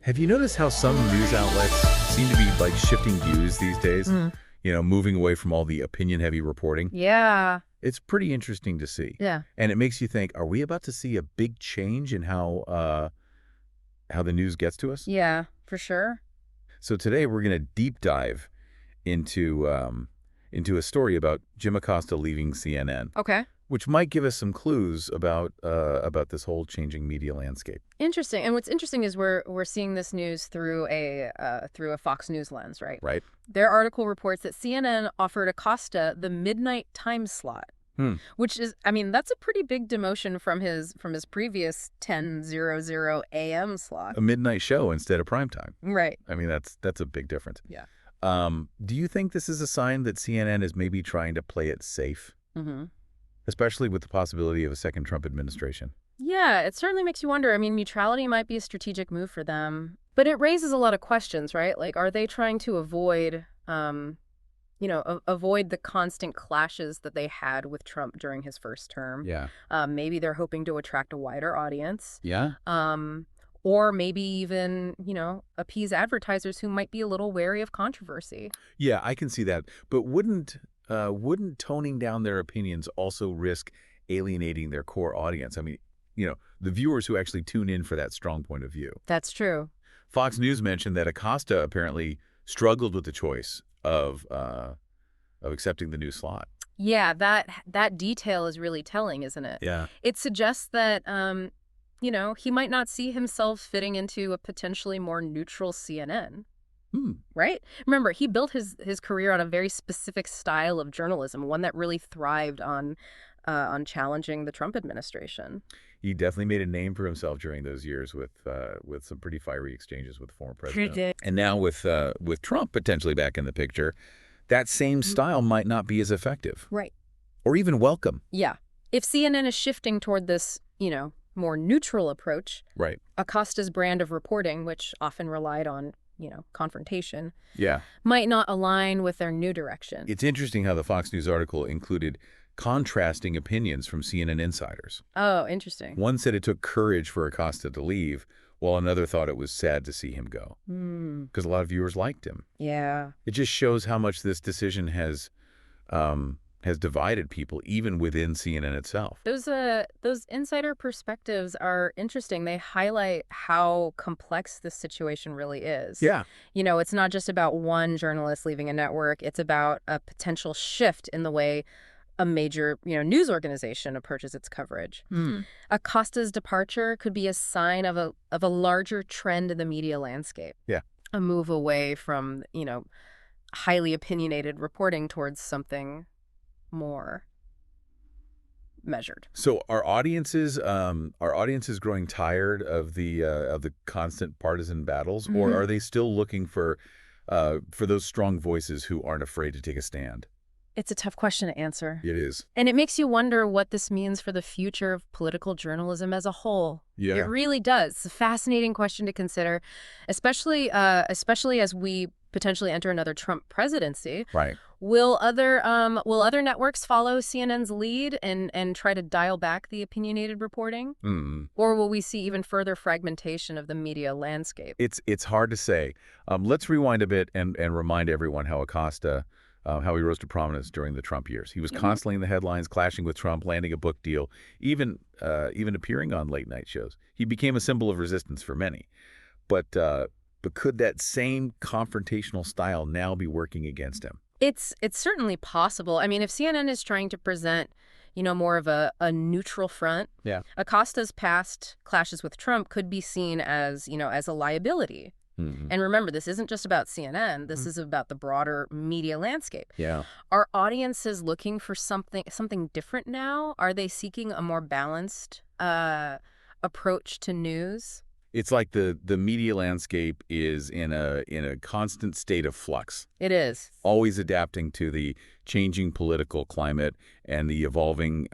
Have you noticed how some news outlets seem to be like shifting views these days? Moving away from all the opinion-heavy reporting. Yeah. It's pretty interesting to see. Yeah. And it makes you think, are we about to see a big change in how the news gets to us? Yeah, for sure. So today we're going to deep dive into a story about Jim Acosta leaving CNN. Okay. Which might give us some clues about this whole changing media landscape. Interesting. And what's interesting is we're seeing this news through a Fox News lens, right? Right. Their article reports that CNN offered Acosta the midnight time slot, which is, that's a pretty big demotion from his previous 10:00 a.m. slot. A midnight show instead of prime time. Right. That's a big difference. Yeah. Do you think this is a sign that CNN is maybe trying to play it safe? Mm-hmm. Especially with the possibility of a second Trump administration. Yeah, it certainly makes you wonder. Neutrality might be a strategic move for them, but it raises a lot of questions, right? Like, are they trying to avoid, avoid the constant clashes that they had with Trump during his first term? Yeah. Maybe they're hoping to attract a wider audience. Yeah. Or maybe even, appease advertisers who might be a little wary of controversy. Yeah, I can see that. But wouldn't toning down their opinions also risk alienating their core audience? The viewers who actually tune in for that strong point of view. That's true. Fox News mentioned that Acosta apparently struggled with the choice of accepting the new slot. Yeah, that detail is really telling, isn't it? Yeah. It suggests that, he might not see himself fitting into a potentially more neutral CNN. Right? Remember, he built his career on a very specific style of journalism, one that really thrived on challenging the Trump administration. He definitely made a name for himself during those years with some pretty fiery exchanges with the former president. He did. And now with Trump potentially back in the picture, that same style might not be as effective. Right. Or even welcome. Yeah. If CNN is shifting toward this, more neutral approach, right, Acosta's brand of reporting, which often relied on confrontation, yeah, might not align with their new direction. It's interesting how the Fox News article included contrasting opinions from CNN insiders. Oh, interesting. One said it took courage for Acosta to leave, while another thought it was sad to see him go. Because a lot of viewers liked him. Yeah. It just shows how much this decision has divided people, even within CNN itself. Those insider perspectives are interesting. They highlight how complex this situation really is. Yeah. It's not just about one journalist leaving a network. It's about a potential shift in the way a major, news organization approaches its coverage. Acosta's departure could be a sign of a larger trend in the media landscape. Yeah. A move away from, highly opinionated reporting towards something more measured. So are audiences growing tired of the constant partisan battles, or are they still looking for those strong voices who aren't afraid to take a stand? It's a tough question to answer. It is. And it makes you wonder what this means for the future of political journalism as a whole. Yeah. It really does. It's a fascinating question to consider, especially as we potentially enter another Trump presidency. Right. Will other networks follow CNN's lead and try to dial back the opinionated reporting? Or will we see even further fragmentation of the media landscape? It's hard to say. Let's rewind a bit and remind everyone how Acosta, how he rose to prominence during the Trump years. He was constantly in the headlines, clashing with Trump, landing a book deal, even appearing on late night shows. He became a symbol of resistance for many. But could that same confrontational style now be working against him? It's certainly possible. If CNN is trying to present, more of a neutral front, yeah, Acosta's past clashes with Trump could be seen as, as a liability. And remember, this isn't just about CNN. This is about the broader media landscape. Yeah. Are audiences looking for something different now? Are they seeking a more balanced approach to news? It's like the media landscape is in a constant state of flux. It is. Always adapting to the changing political climate and the evolving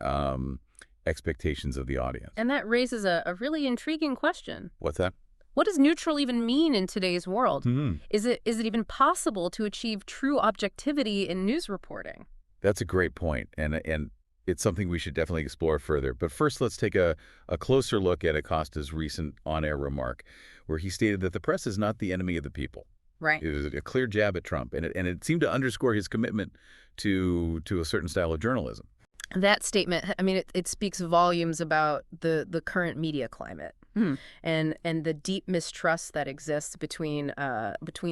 expectations of the audience. And that raises a really intriguing question. What's that? What does neutral even mean in today's world? Is it even possible to achieve true objectivity in news reporting? That's a great point, and it's something we should definitely explore further. But first, let's take a closer look at Acosta's recent on-air remark, where he stated that the press is not the enemy of the people. Right. It was a clear jab at Trump, and it seemed to underscore his commitment to a certain style of journalism. That statement, I mean, it speaks volumes about the current media climate. And the deep mistrust that exists between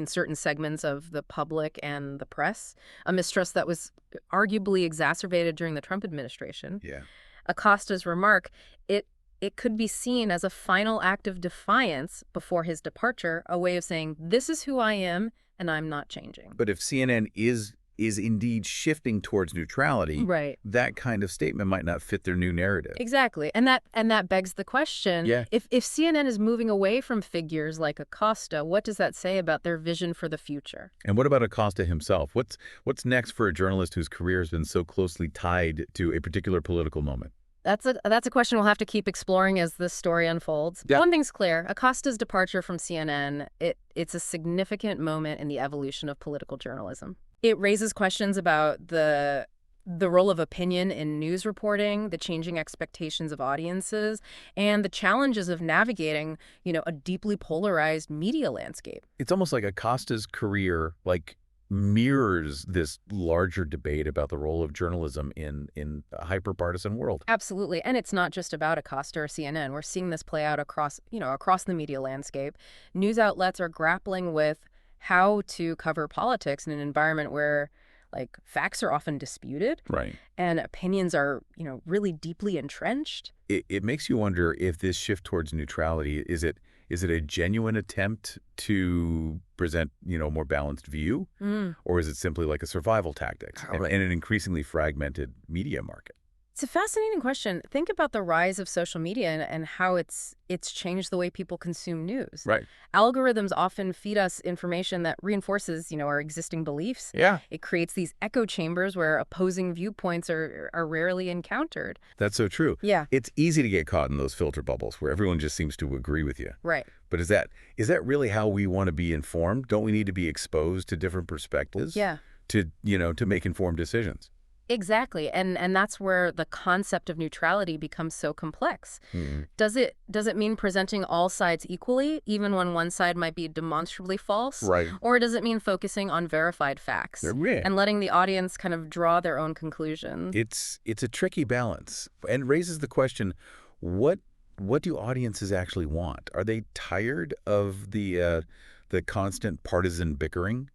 certain segments of the public and the press, a mistrust that was arguably exacerbated during the Trump administration. Yeah. Acosta's remark, it could be seen as a final act of defiance before his departure, a way of saying, this is who I am, and I'm not changing. But if CNN is indeed shifting towards neutrality, right, that kind of statement might not fit their new narrative. Exactly. And that begs the question, Yeah. if CNN is moving away from figures like Acosta, what does that say about their vision for the future? And what about Acosta himself? What's next for a journalist whose career has been so closely tied to a particular political moment? That's a question we'll have to keep exploring as this story unfolds. Yeah. One thing's clear, Acosta's departure from CNN, it's a significant moment in the evolution of political journalism. It raises questions about the role of opinion in news reporting, the changing expectations of audiences, and the challenges of navigating, a deeply polarized media landscape. It's almost like Acosta's career, mirrors this larger debate about the role of journalism in a hyper-partisan world. Absolutely. And it's not just about Acosta or CNN. We're seeing this play out across the media landscape. News outlets are grappling with how to cover politics in an environment where facts are often disputed. Right. And opinions are, really deeply entrenched. It makes you wonder if this shift towards neutrality, is it a genuine attempt to present, a more balanced view? Or is it simply like a survival tactic in an increasingly fragmented media market? It's a fascinating question. Think about the rise of social media and how it's changed the way people consume news. Right. Algorithms often feed us information that reinforces, our existing beliefs. Yeah. It creates these echo chambers where opposing viewpoints are rarely encountered. That's so true. Yeah. It's easy to get caught in those filter bubbles where everyone just seems to agree with you. Right. But is that really how we want to be informed? Don't we need to be exposed to different perspectives? Yeah. To make informed decisions? Exactly. And that's where the concept of neutrality becomes so complex. Does it mean presenting all sides equally, even when one side might be demonstrably false? Right. Or does it mean focusing on verified facts and letting the audience kind of draw their own conclusions? It's a tricky balance and raises the question, what do audiences actually want? Are they tired of the constant partisan bickering,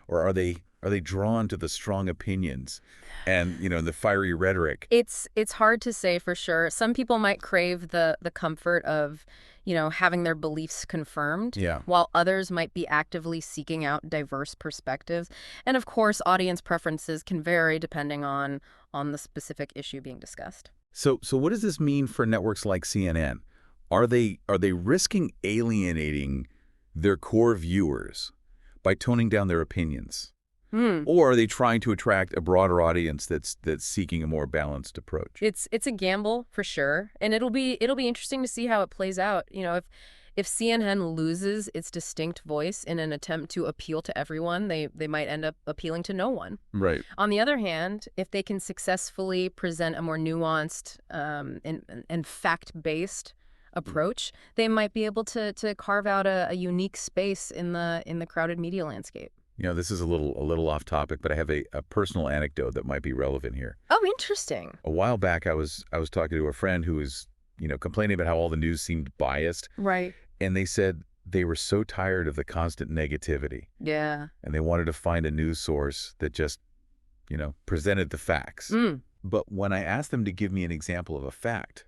or are they drawn to the strong opinions and, the fiery rhetoric? It's hard to say for sure. Some people might crave the comfort of, having their beliefs confirmed, while others might be actively seeking out diverse perspectives. And of course, audience preferences can vary depending on the specific issue being discussed. So what does this mean for networks like CNN? Are they risking alienating their core viewers by toning down their opinions? Or are they trying to attract a broader audience that's seeking a more balanced approach? It's a gamble for sure, and it'll be interesting to see how it plays out. If CNN loses its distinct voice in an attempt to appeal to everyone, they might end up appealing to no one. Right. On the other hand, if they can successfully present a more nuanced and fact-based approach, they might be able to carve out a unique space in the crowded media landscape. This is a little off topic, but I have a personal anecdote that might be relevant here. Oh, interesting. A while back, I was talking to a friend who was, complaining about how all the news seemed biased. Right. And they said they were so tired of the constant negativity. Yeah. And they wanted to find a news source that just, presented the facts. But when I asked them to give me an example of a fact,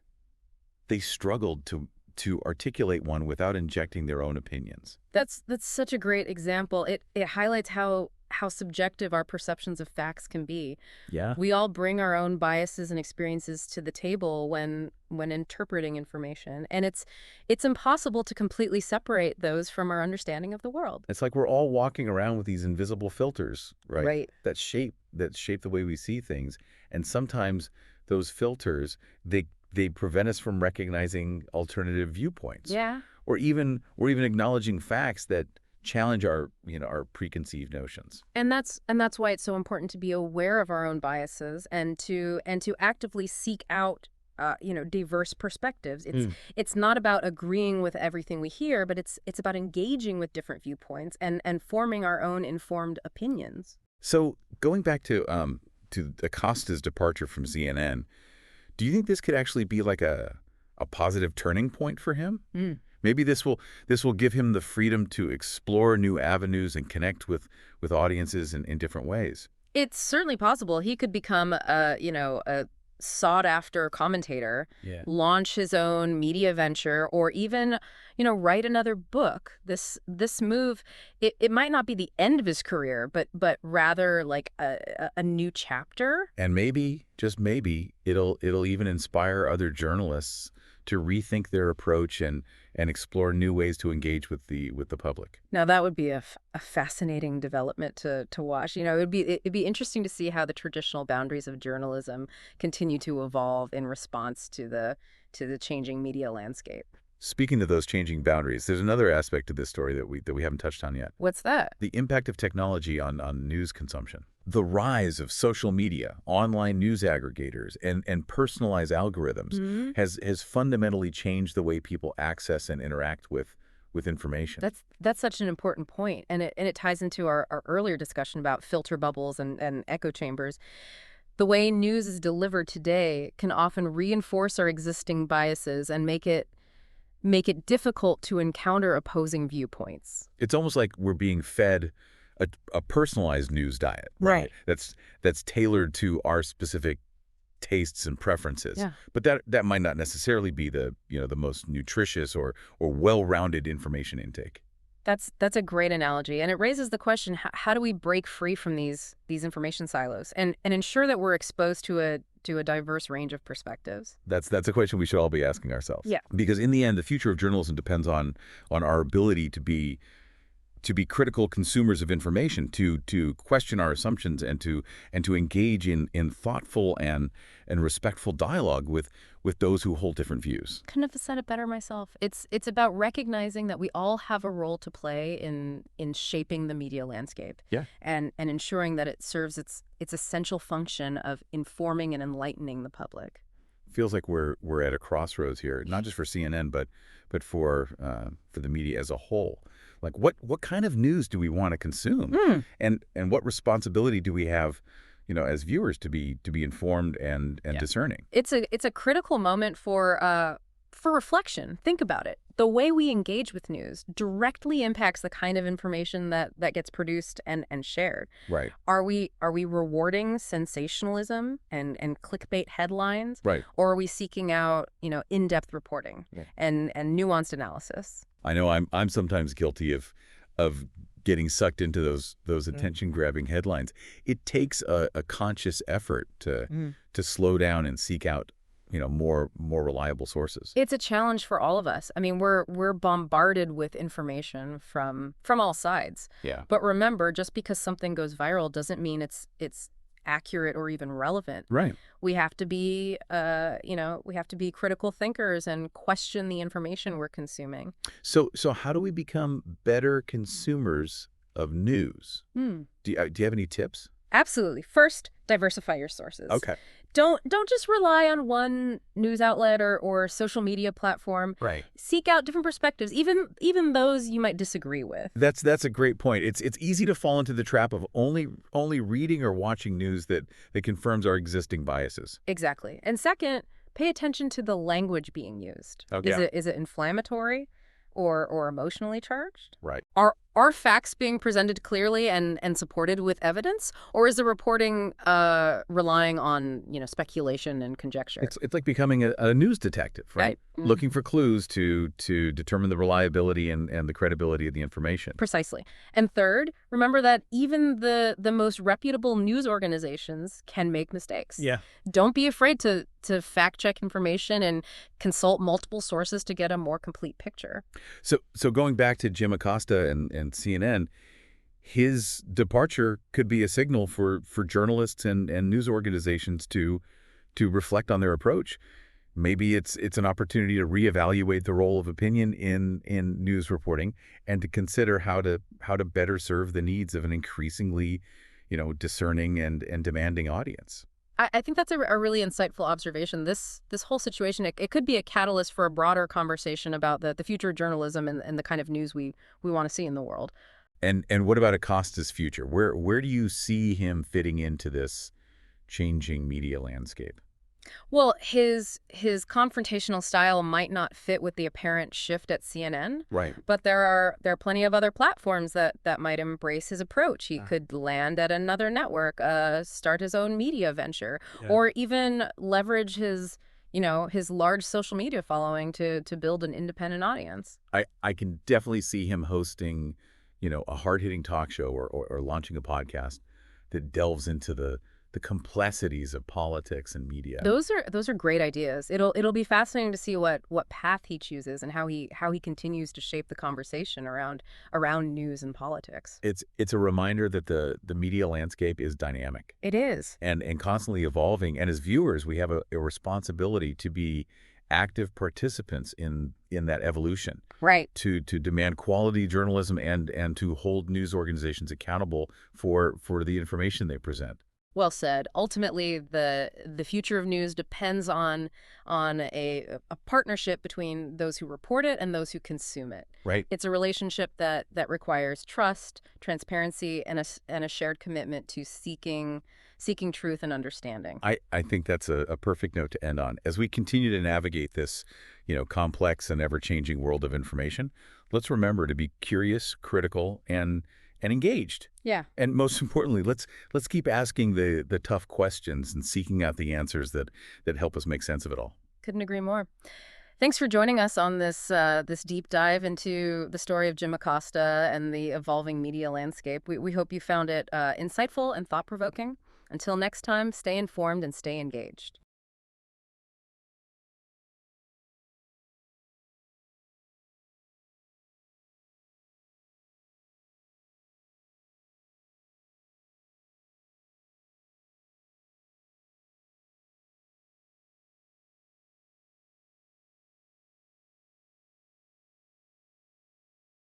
they struggled to articulate one without injecting their own opinions. That's such a great example. It highlights how subjective our perceptions of facts can be. Yeah. We all bring our own biases and experiences to the table when interpreting information, and it's impossible to completely separate those from our understanding of the world. It's like we're all walking around with these invisible filters, right? Right. That shape the way we see things, and sometimes those filters they prevent us from recognizing alternative viewpoints. Yeah. Or even acknowledging facts that challenge our preconceived notions. And that's why it's so important to be aware of our own biases and to actively seek out diverse perspectives. It's Mm. it's not about agreeing with everything we hear, but it's about engaging with different viewpoints and forming our own informed opinions. So going back to Acosta's departure from CNN, do you think this could actually be like a positive turning point for him? Maybe this will give him the freedom to explore new avenues and connect with audiences in different ways. It's certainly possible he could become a sought-after commentator, Yeah. launch his own media venture, or even, write another book. This move, it might not be the end of his career, but rather like a new chapter. And maybe, just maybe, it'll even inspire other journalists to rethink their approach and explore new ways to engage with the public. Now, that would be a fascinating development to watch. It'd be interesting to see how the traditional boundaries of journalism continue to evolve in response to the changing media landscape. Speaking of those changing boundaries, there's another aspect of this story that we haven't touched on yet. What's that? The impact of technology on news consumption. The rise of social media, online news aggregators, and personalized algorithms has fundamentally changed the way people access and interact with information. That's such an important point, and it ties into our earlier discussion about filter bubbles and echo chambers. The way news is delivered today can often reinforce our existing biases and make it difficult to encounter opposing viewpoints. It's almost like we're being fed a personalized news diet, Right. That's tailored to our specific tastes and preferences. Yeah. But that might not necessarily be the most nutritious or well-rounded information intake. That's a great analogy, and it raises the question: how do we break free from these information silos and ensure that we're exposed to a diverse range of perspectives? That's a question we should all be asking ourselves. Yeah. Because in the end, the future of journalism depends on our ability to be critical consumers of information, to question our assumptions, and to engage in thoughtful and respectful dialogue with those who hold different views. Couldn't have said it better myself. It's about recognizing that we all have a role to play in shaping the media landscape. Yeah. And ensuring that it serves its essential function of informing and enlightening the public. Feels like we're at a crossroads here, not just for CNN, but for the media as a whole. Like what kind of news do we want to consume, and what responsibility do we have, as viewers to be informed and discerning? It's a critical moment for reflection. Think about it. The way we engage with news directly impacts the kind of information that gets produced and shared. Right. Are we rewarding sensationalism and clickbait headlines? Right. Or are we seeking out, in-depth reporting and nuanced analysis? I know I'm sometimes guilty of getting sucked into those attention-grabbing headlines. It takes a conscious effort to slow down and seek out more reliable sources. It's a challenge for all of us. I mean, we're bombarded with information from all sides. Yeah. But remember, just because something goes viral doesn't mean it's accurate or even relevant. Right. We have to be critical thinkers and question the information we're consuming. So how do we become better consumers of news? Do you have any tips? Absolutely. First, diversify your sources. Okay. Don't just rely on one news outlet or social media platform. Right. Seek out different perspectives, even those you might disagree with. That's a great point. It's easy to fall into the trap of only reading or watching news that confirms our existing biases. Exactly. And second, pay attention to the language being used. Okay. Is it inflammatory or emotionally charged? Right. Are facts being presented clearly and supported with evidence, or is the reporting relying on speculation and conjecture? It's like becoming a news detective, right? Looking for clues to determine the reliability and the credibility of the information. Precisely. And third, remember that even the most reputable news organizations can make mistakes. Yeah. Don't be afraid to fact check information and consult multiple sources to get a more complete picture. So going back to Jim Acosta and CNN, his departure could be a signal for journalists and news organizations to reflect on their approach. Maybe it's an opportunity to reevaluate the role of opinion in news reporting and to consider how to better serve the needs of an increasingly discerning and demanding audience. I think that's a really insightful observation. This whole situation, it could be a catalyst for a broader conversation about the future of journalism and the kind of news we want to see in the world. And what about Acosta's future? Where do you see him fitting into this changing media landscape? Well, his confrontational style might not fit with the apparent shift at CNN, Right. but there are plenty of other platforms that might embrace his approach. He Ah, could land at another network, start his own media venture, yeah. or even leverage his large social media following to build an independent audience. I can definitely see him hosting, a hard-hitting talk show or launching a podcast that delves into the complexities of politics and media. Those are great ideas. It'll be fascinating to see what path he chooses and how he continues to shape the conversation around news and politics. It's a reminder that the media landscape is dynamic It is. and constantly evolving. And as viewers, we have a responsibility to be active participants in that evolution, Right. to demand quality journalism and to hold news organizations accountable for the information they present. Well said. Ultimately, the future of news depends on a partnership between those who report it and those who consume it. Right. It's a relationship that requires trust, transparency, and a shared commitment to seeking truth and understanding. I think that's a perfect note to end on. As we continue to navigate this, complex and ever-changing world of information, let's remember to be curious, critical, and engaged. Yeah. And most importantly, let's keep asking the tough questions and seeking out the answers that help us make sense of it all. Couldn't agree more. Thanks for joining us on this deep dive into the story of Jim Acosta and the evolving media landscape. We hope you found it insightful and thought-provoking. Until next time, stay informed and stay engaged.